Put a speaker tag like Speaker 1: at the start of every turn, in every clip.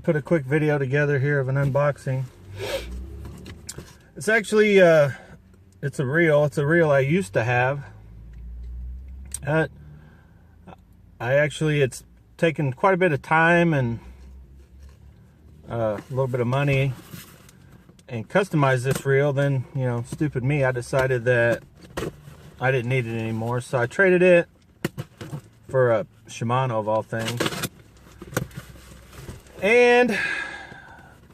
Speaker 1: put a quick video together here of an unboxing. It's actually it's a reel. It's a reel I used to have. It's taken quite a bit of time and a little bit of money and customize this reel. Then, you know, stupid me, I decided that I didn't need it anymore, so I traded it for a Shimano of all things. And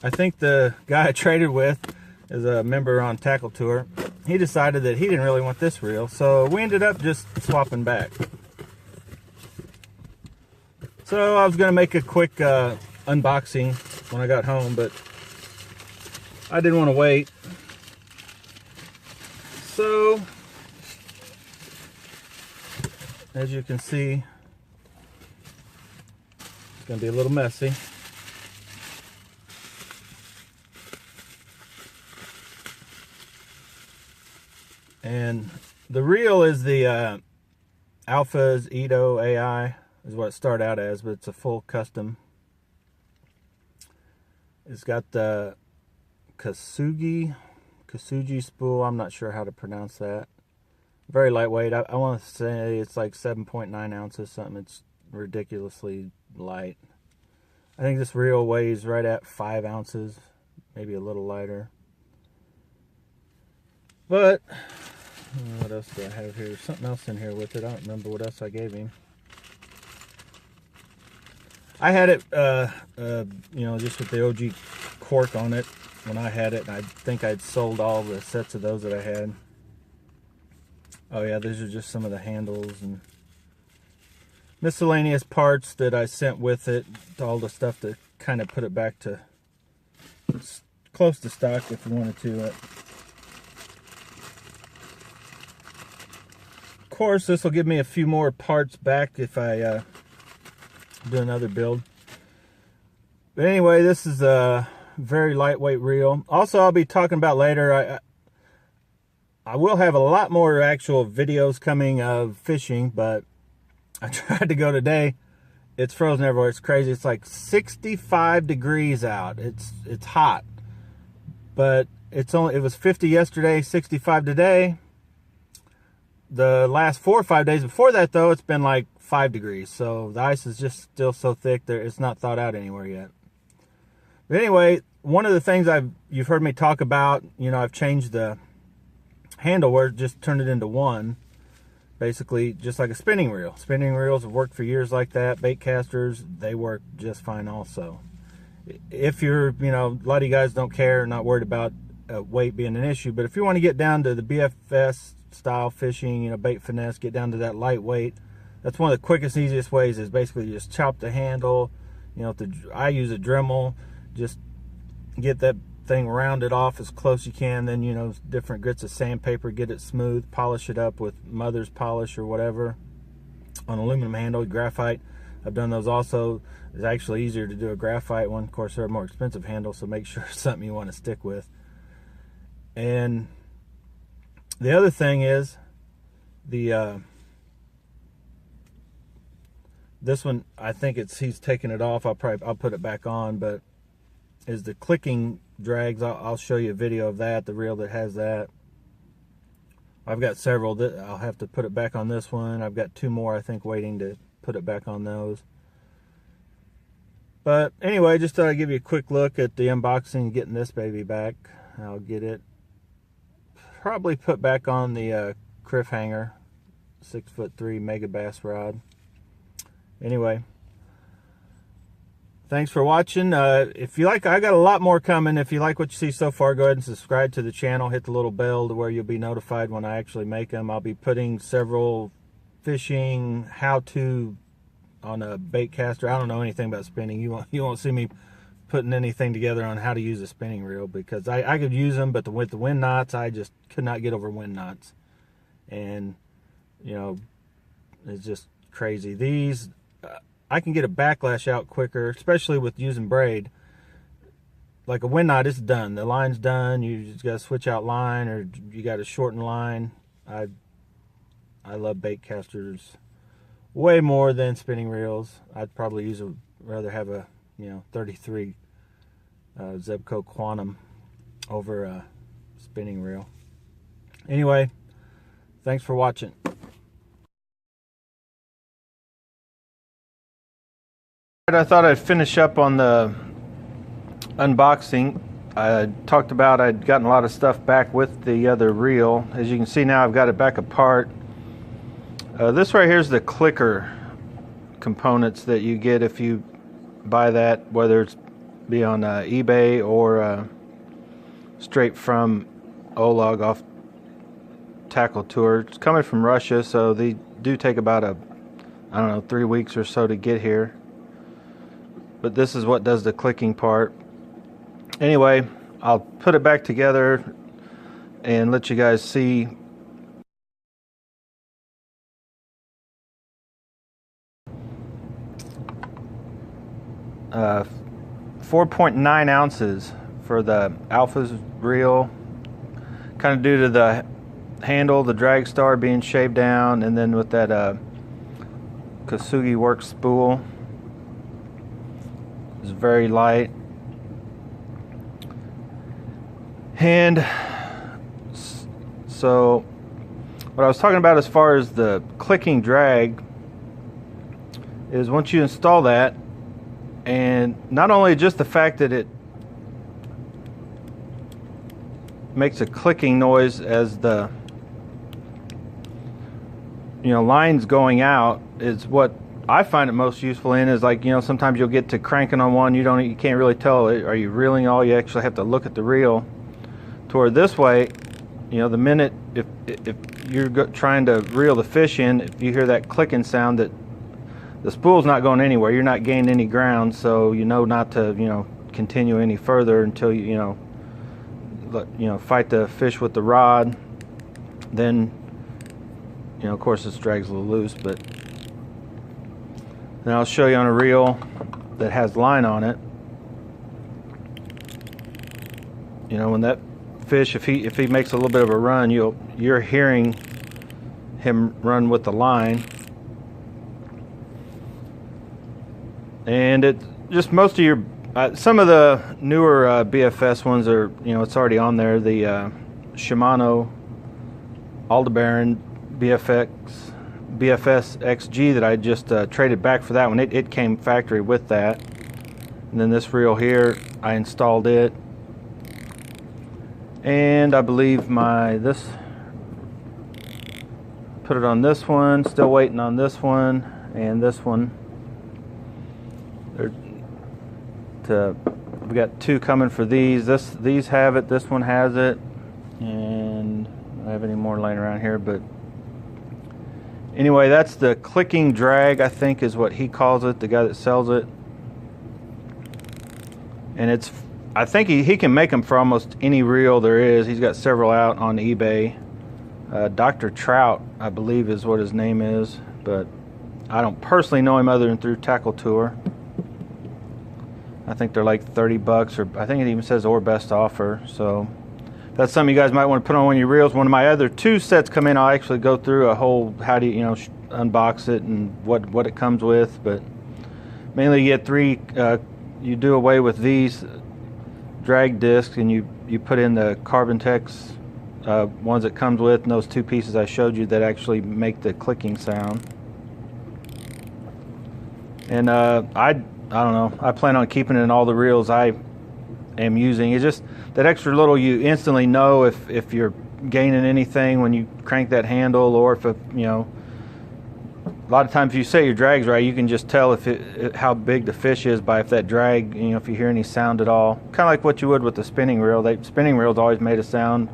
Speaker 1: I think the guy I traded with is a member on Tackle Tour. He decided that he didn't really want this reel, so we ended up just swapping back. So I was going to make a quick unboxing when I got home, but I didn't want to wait. So, as you can see, it's going to be a little messy. And the reel is the Alpha's Edo AI, is what it started out as, but it's a full custom. It's got the Kasugi spool. I'm not sure how to pronounce that. Very lightweight. I want to say it's like 7.9 ounces, something. It's ridiculously light. I think this reel weighs right at 5 ounces, maybe a little lighter. But what else do I have here? There's something else in here with it. I don't remember what else I gave him. I had it, you know, just with the OG cork on it when I had it. And I think I'd sold all the sets of those that I had. Oh yeah, these are just some of the handles and miscellaneous parts that I sent with it. All the stuff to kind of put it back to close to stock if you wanted to. Of course, this will give me a few more parts back if I do another build. But anyway, this is a very lightweight reel. Also, I'll be talking about later, I will have a lot more actual videos coming of fishing, but I tried to go today. It's frozen everywhere. It's crazy. It's like 65 degrees out. It's hot. But it was 50 yesterday, 65 today. The last 4 or 5 days before that, though, it's been like 5 degrees. So the ice is just still so thick that it's not thawed out anywhere yet. But anyway, one of the things you've heard me talk about, you know, I've changed the handle where it just turned it into one. Basically, just like a spinning reel. Spinning reels have worked for years like that. Bait casters, they work just fine also. If you're, you know, a lot of you guys don't care, not worried about weight being an issue. But if you want to get down to the BFS style fishing, you know, bait finesse, get down to that lightweight, that's one of the quickest and easiest ways, is basically just chop the handle. You know, I use a Dremel, just get that thing rounded off as close as you can, then, you know, different grits of sandpaper, get it smooth, polish it up with mother's polish or whatever on aluminum handle, graphite. I've done those also. It's actually easier to do a graphite one. Of course, they're a more expensive handle, so make sure it's something you want to stick with. And the other thing is the this one, I think he's taking it off. I'll put it back on, but is the clicking drags. I'll show you a video of that, the reel that has that. I've got several that I'll have to put it back on this one. I've got 2 more, I think, waiting to put it back on those. But anyway, just thought I'd give you a quick look at the unboxing, getting this baby back. I'll get it probably put back on the Criff hanger, 6'3" mega bass rod. Anyway, thanks for watching. If you like, I got a lot more coming. If you like what you see so far, go ahead and subscribe to the channel. Hit the little bell to where you'll be notified when I actually make them. I'll be putting several fishing how-to on a bait caster. I don't know anything about spinning. You won't see me putting anything together on how to use a spinning reel, because I could use them, but with the wind knots, I just could not get over wind knots. And, you know, it's just crazy. These, I can get a backlash out quicker, especially with using braid. Like a wind knot, it's done. The line's done. You just got to switch out line, or you got to shorten line. I love bait casters way more than spinning reels. I'd probably rather have a 33 Zebco Quantum over a spinning reel. Anyway, thanks for watching. I thought I'd finish up on the unboxing. I talked about I'd gotten a lot of stuff back with the other reel. As you can see now, I've got it back apart. This right here is the clicker components that you get if you buy that, whether it's be on eBay or straight from Oleg off Tackle Tour. It's coming from Russia, so they do take about I don't know, 3 weeks or so to get here. But this is what does the clicking part. Anyway, I'll put it back together and let you guys see. 4.9 ounces for the Alpha's reel, kind of due to the handle, the drag star being shaved down, and then with that Kasugi Works spool. It's very light. And so what I was talking about as far as the clicking drag is once you install that, and not only just the fact that it makes a clicking noise as the lines going out, is what I find it most useful in. Is like, sometimes you'll get to cranking on one, you can't really tell, are you reeling all? You actually have to look at the reel. Toward this way, the minute if you're trying to reel the fish in, if you hear that clicking sound, that the spool's not going anywhere, you're not gaining any ground, so not to continue any further until you fight the fish with the rod. Then of course this drags a little loose, but then I'll show you on a reel that has line on it. When that fish, if he makes a little bit of a run, you're hearing him run with the line. And it just, most of your some of the newer BFS ones are, it's already on there. The Shimano Aldebaran BFS XG that I just traded back for that one, it came factory with that. And then this reel here, I installed it, and I believe put it on this one, still waiting on this one and this one. We got two coming for these. These have it, this one has it, and I don't have any more laying around here. But anyway, that's the clicking drag, I think is what he calls it, the guy that sells it. And I think he can make them for almost any reel there is. He's got several out on eBay. Dr. Trout, I believe, is what his name is, but I don't personally know him other than through Tackle Tour. I think they're like $30, or I think it even says or best offer. So that's something you guys might want to put on one of your reels. One of my other two sets come in, I'll actually go through a whole how do you unbox it and what it comes with. But mainly you get three. You do away with these drag discs, and you put in the Carbon-Tex ones that comes with, and those two pieces I showed you that actually make the clicking sound. And I don't know, I plan on keeping it in all the reels I am using. It's just that extra little, you instantly know if you're gaining anything when you crank that handle, or if a lot of times if you set your drags right, you can just tell how big the fish is by if that drag, if you hear any sound at all. Kind of like what you would with the spinning reel. Spinning reels always made a sound,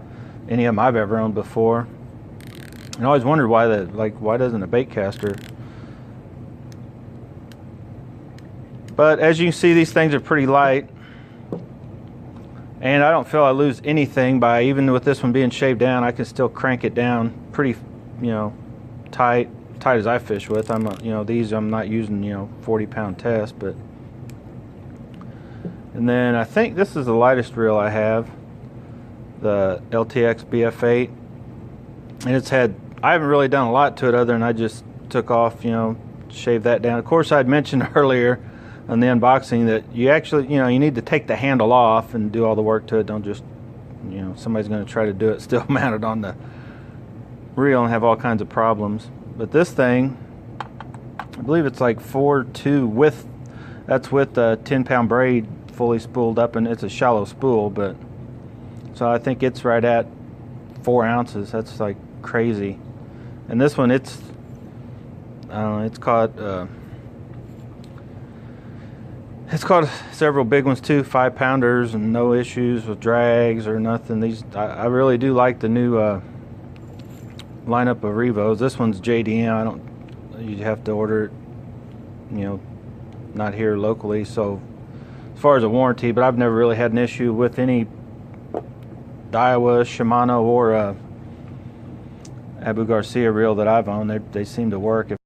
Speaker 1: any of them I've ever owned before. And I always wondered why why doesn't a bait caster? But as you can see, these things are pretty light, and I don't feel I lose anything by, even with this one being shaved down, I can still crank it down pretty, tight as I fish with. These I'm not using 40-pound test, but. And then I think this is the lightest reel I have, the LTX BF8, and I haven't really done a lot to it other than I just took off, shaved that down. Of course, I'd mentioned earlier on the unboxing that you actually, you know, you need to take the handle off and do all the work to it. Don't just, you know, somebody's going to try to do it still mounted on the reel and have all kinds of problems. But this thing, I believe it's like 4.2 with, that's with a 10-pound braid fully spooled up, and it's a shallow spool, but so I think it's right at 4 ounces. That's like crazy. And this one, it's, I don't know, it's caught several big ones too, 5-pounders, and no issues with drags or nothing. These, I really do like the new lineup of Revos. This one's JDM. You have to order it, you know, not here locally. So as far as a warranty, but I've never really had an issue with any Daiwa, Shimano, or Abu Garcia reel that I've owned. They seem to work.